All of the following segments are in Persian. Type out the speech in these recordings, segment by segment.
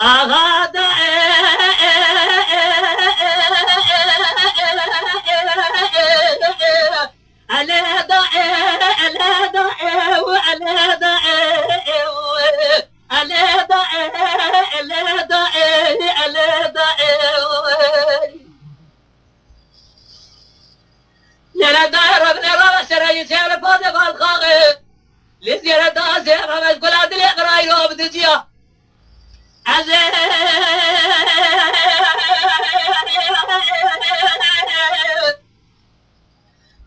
آقا دا على دا على دا وعلى دا على دا على دا على دا لنا دار ابن رابع سرعي سير فاضي فالخاغي لزيارة دا سير رمز كل عدل يقرأي له بدجيا عزيز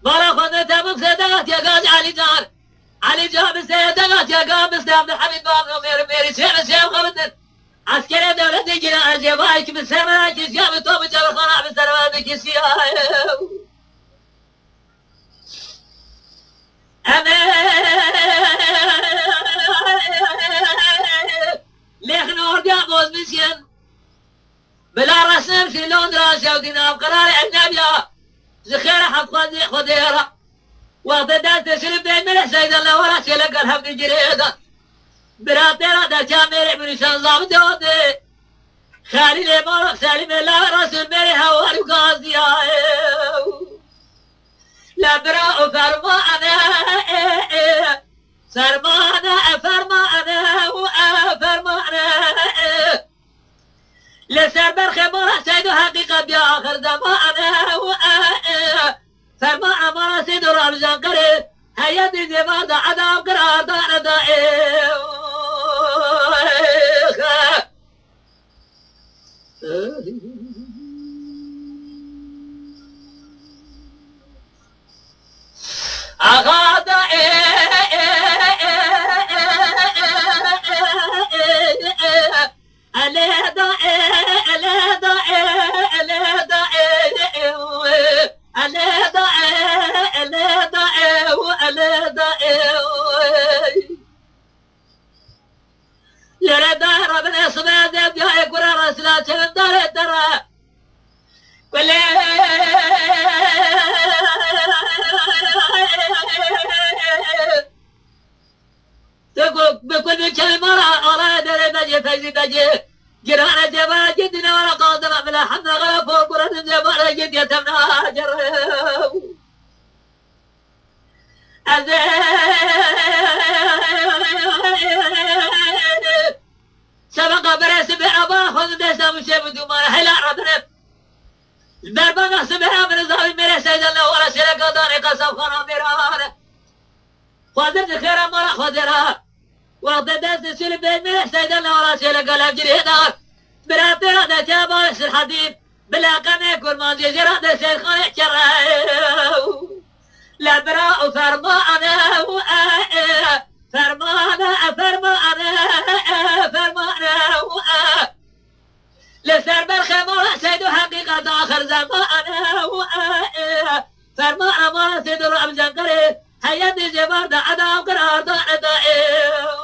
بارا خذ تبوك سيدات يا قاز علي جار علي جاب سيدات يا قام عبد الحميد باب ميري سيف خبطن عسكري دولة جنا أجيبايك بالسماء كيسيا بتوب جبل خنا بالسرواد كيسيا لكن أرجع بوز مسيان بلا رسم في لندن شاودنا بقرار النبيا زخيرة حق خديرة وقت دانت سلم بين من سيد الله ولا سيلك الحمد جريدة براتيرا دا جاميري من شان ضابط ودي خالي لي مالك سالم الله رسول ميري هواري قاضي لا براء فرمانا فرمانا فرمانا وفرمانا لسر برخمورة سيدو حقيقة بآخر زمانا فرما أمارا سيدو رمزان قريب هيا دي زمان دا عدام قرار دانا دائم أغادا أليدا أليدا أليدا أليدا أليدا أليدا لردا ربنا سبحانه وتعالى يقول رسول الله صلى الله عليه وسلم كل بكل كلمة على دري بجي فيزي بجي جرانا جبا جدنا ولا قادنا بلا حمد غلا فوق قرن جبا جد يتمنا جر سبق برس بأبا خذ دسا مشي بدوما حلا ربنا البربنا سبحان من الظالم ميرا سيد الله ولا شرك داني قسم خنا ميرا خذت خير مرا خذرها وقت دست سلم بين ميرا سيد الله ولا شرك لا جري دار براتي هذا جابا الحديد بلا قمي كل ما جرى ده سيد خاني شراو لا براء فرمانا فرمانا فرمانا لسر بالخمر سيد حقيقة آخر زمانا فرما أمارة سيد رمزان قريب هيا دي جبار دا عدام قرار دا عدائم